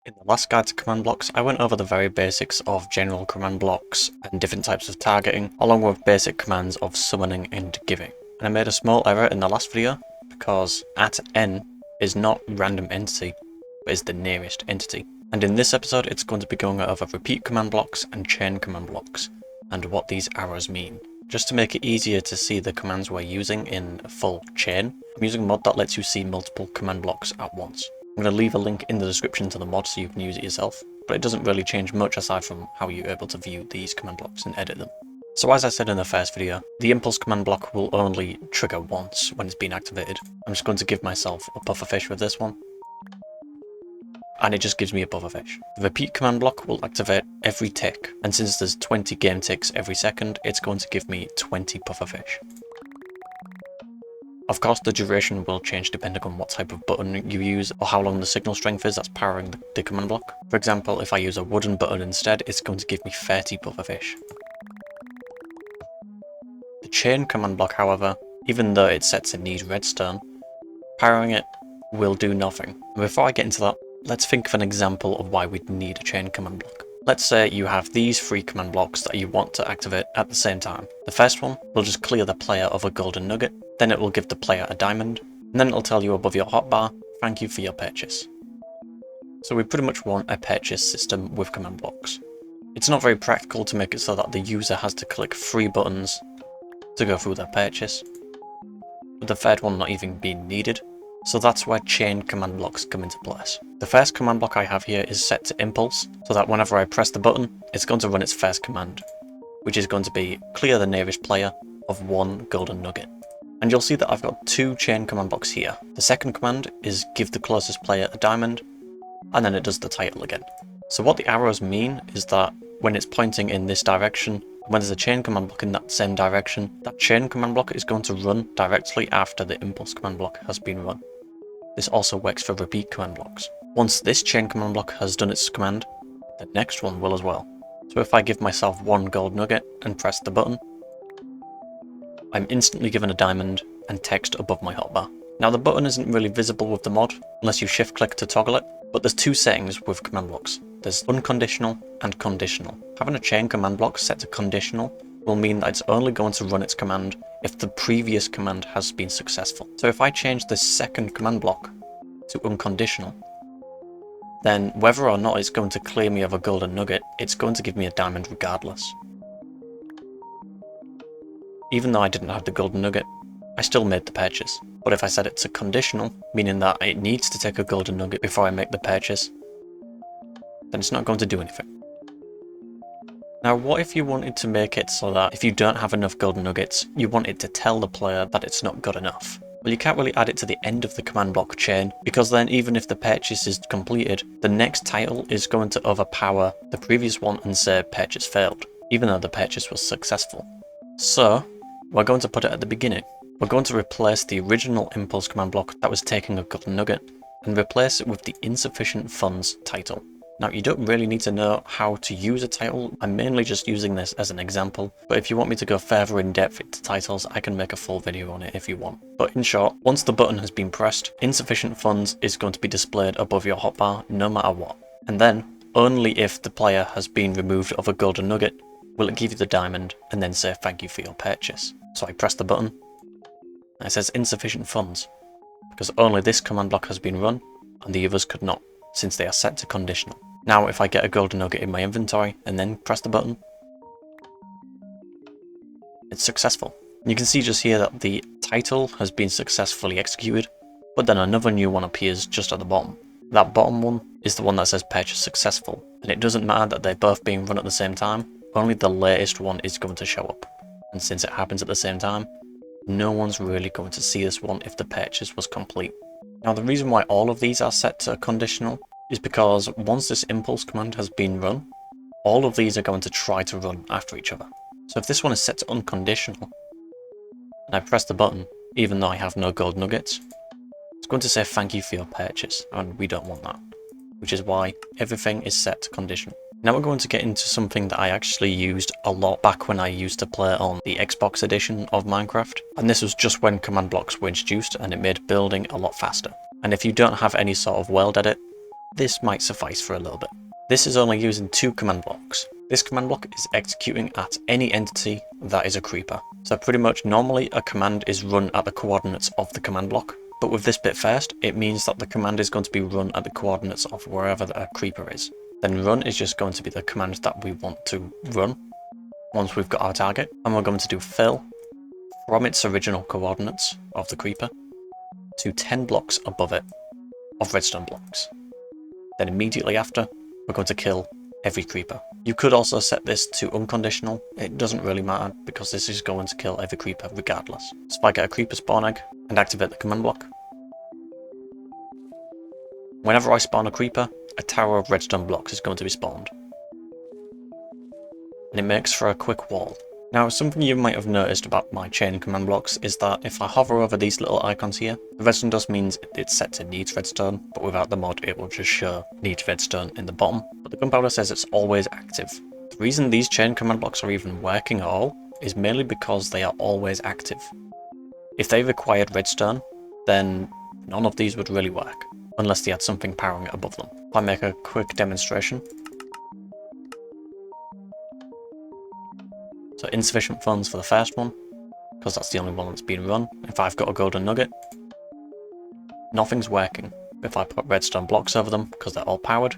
In the last guide to command blocks, I went over the very basics of general command blocks and different types of targeting, along with basic commands of summoning and giving. And I made a small error in the last video, because @n is not random entity, but is the nearest entity. And in this episode, it's going to be going over repeat command blocks and chain command blocks, and what these arrows mean. Just to make it easier to see the commands we're using in a full chain, I'm using a mod that lets you see multiple command blocks at once. I'm going to leave a link in the description to the mod so you can use it yourself, but it doesn't really change much aside from how you're able to view these command blocks and edit them. So as I said in the first video, the impulse command block will only trigger once when it's been activated. I'm just going to give myself a pufferfish with this one, and it just gives me a pufferfish. The repeat command block will activate every tick, and since there's 20 game ticks every second, it's going to give me 20 pufferfish. Of course, the duration will change depending on what type of button you use or how long the signal strength is that's powering the command block. For example, if I use a wooden button instead, it's going to give me 30 pufferfish. The chain command block, however, even though it's set to need redstone, powering it will do nothing. And before I get into that, let's think of an example of why we'd need a chain command block. Let's say you have these three command blocks that you want to activate at the same time. The first one will just clear the player of a golden nugget, then it will give the player a diamond, and then it'll tell you above your hotbar, thank you for your purchase. So we pretty much want a purchase system with command blocks. It's not very practical to make it so that the user has to click 3 buttons to go through their purchase, with the third one not even being needed. So that's where chain command blocks come into place. The first command block I have here is set to impulse, so that whenever I press the button, it's going to run its first command, which is going to be clear the nearest player of 1 golden nugget. And you'll see that I've got 2 chain command blocks here. The second command is give the closest player a diamond, and then it does the title again. So what the arrows mean is that when it's pointing in this direction, when there's a chain command block in that same direction, that chain command block is going to run directly after the impulse command block has been run. This also works for repeat command blocks. Once this chain command block has done its command, the next one will as well. So if I give myself 1 gold nugget and press the button, I'm instantly given a diamond and text above my hotbar. Now the button isn't really visible with the mod, unless you shift click to toggle it, but there's 2 settings with command blocks. There's unconditional and conditional. Having a chain command block set to conditional will mean that it's only going to run its command if the previous command has been successful. So if I change the second command block to unconditional, then whether or not it's going to clear me of a golden nugget, it's going to give me a diamond regardless. Even though I didn't have the golden nugget, I still made the purchase. But if I set it to conditional, meaning that it needs to take a golden nugget before I make the purchase, then it's not going to do anything. Now what if you wanted to make it so that if you don't have enough golden nuggets, you want it to tell the player that it's not good enough? Well, you can't really add it to the end of the command block chain, because then even if the purchase is completed, the next title is going to overpower the previous one and say purchase failed, even though the purchase was successful. So we're going to put it at the beginning. We're going to replace the original impulse command block that was taking a golden nugget and replace it with the insufficient funds title. Now you don't really need to know how to use a title, I'm mainly just using this as an example, but if you want me to go further in depth into titles, I can make a full video on it if you want. But in short, once the button has been pressed, insufficient funds is going to be displayed above your hotbar no matter what. And then, only if the player has been removed of a golden nugget, will it give you the diamond and then say thank you for your purchase. So I press the button, and it says insufficient funds, because only this command block has been run, and the others could not, since they are set to conditional. Now if I get a golden nugget in my inventory and then press the button, it's successful. You can see just here that the title has been successfully executed, but then another new one appears just at the bottom. That bottom one is the one that says purchase successful, and it doesn't matter that they're both being run at the same time, only the latest one is going to show up. And since it happens at the same time, no one's really going to see this one if the purchase was complete. Now the reason why all of these are set to conditional is because once this impulse command has been run, all of these are going to try to run after each other. So if this one is set to unconditional, and I press the button, even though I have no gold nuggets, it's going to say thank you for your purchase, and we don't want that, which is why everything is set to conditional. Now we're going to get into something that I actually used a lot back when I used to play on the Xbox edition of Minecraft, and this was just when command blocks were introduced and it made building a lot faster. And if you don't have any sort of world edit, this might suffice for a little bit. This is only using 2 command blocks. This command block is executing at any entity that is a creeper. So pretty much normally a command is run at the coordinates of the command block, but with this bit first, it means that the command is going to be run at the coordinates of wherever a creeper is. Then run is just going to be the command that we want to run once we've got our target, and we're going to do fill from its original coordinates of the creeper to 10 blocks above it of redstone blocks. Then immediately after, we're going to kill every creeper. You could also set this to unconditional. It doesn't really matter because this is going to kill every creeper regardless. So if I get a creeper spawn egg and activate the command block, whenever I spawn a creeper, a tower of redstone blocks is going to be spawned. And it makes for a quick wall. Now, something you might have noticed about my chain command blocks is that if I hover over these little icons here, the redstone dust means it's set to needs redstone, but without the mod it will just show needs redstone in the bottom, but the gunpowder says it's always active. The reason these chain command blocks are even working at all is mainly because they are always active. If they required redstone, then none of these would really work, unless they had something powering it above them. If I make a quick demonstration. So insufficient funds for the first one, because that's the only one that's being run. If I've got a golden nugget, nothing's working. If I put redstone blocks over them, because they're all powered,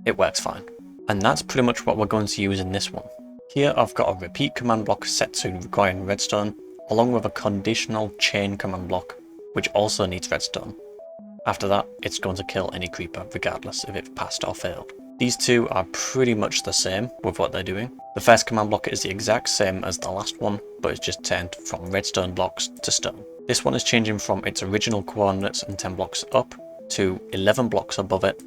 it works fine. And that's pretty much what we're going to use in this one. Here I've got a repeat command block set to requiring redstone, along with a conditional chain command block, which also needs redstone. After that, it's going to kill any creeper, regardless if it passed or failed. These two are pretty much the same with what they're doing. The first command block is the exact same as the last one, but it's just turned from redstone blocks to stone. This one is changing from its original coordinates and 10 blocks up to 11 blocks above it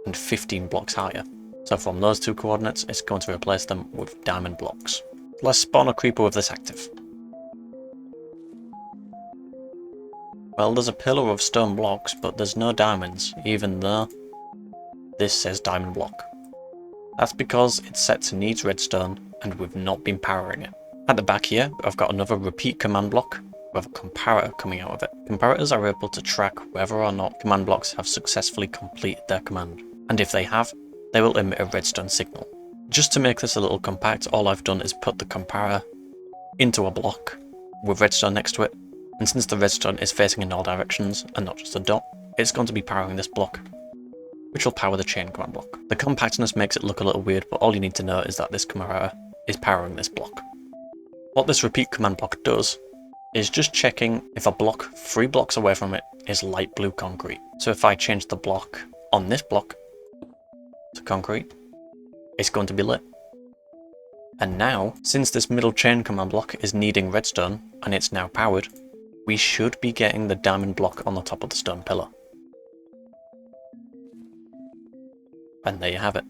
and 15 blocks higher. So from those two coordinates, it's going to replace them with diamond blocks. Let's spawn a creeper with this active. Well, there's a pillar of stone blocks, but there's no diamonds, even though this says diamond block. That's because it's set to needs redstone and we've not been powering it. At the back here, I've got another repeat command block with a comparator coming out of it. Comparators are able to track whether or not command blocks have successfully completed their command. And if they have, they will emit a redstone signal. Just to make this a little compact, all I've done is put the comparator into a block with redstone next to it. And since the redstone is facing in all directions and not just a dot, it's going to be powering this block, which will power the chain command block. The compactness makes it look a little weird, but all you need to know is that this comparator is powering this block. What this repeat command block does is just checking if a block 3 blocks away from it is light blue concrete. So if I change the block on this block to concrete, it's going to be lit. And now, since this middle chain command block is needing redstone and it's now powered, we should be getting the diamond block on the top of the stone pillar. And there you have it.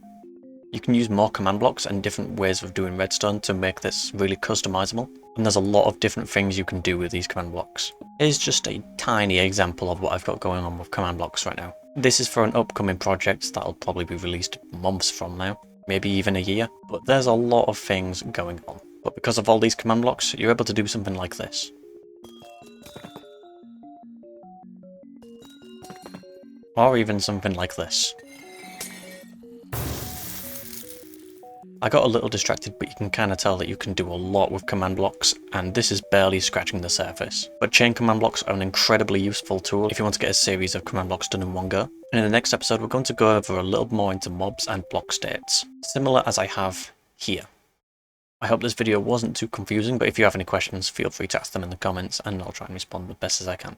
You can use more command blocks and different ways of doing redstone to make this really customizable, and there's a lot of different things you can do with these command blocks. Here's just a tiny example of what I've got going on with command blocks right now. This is for an upcoming project that'll probably be released months from now, maybe even a year, but there's a lot of things going on. But because of all these command blocks, you're able to do something like this. Or even something like this. I got a little distracted, but you can kind of tell that you can do a lot with command blocks, and this is barely scratching the surface. But chain command blocks are an incredibly useful tool if you want to get a series of command blocks done in one go. And in the next episode, we're going to go over a little more into mobs and block states, similar as I have here. I hope this video wasn't too confusing, but if you have any questions, feel free to ask them in the comments, and I'll try and respond the best as I can.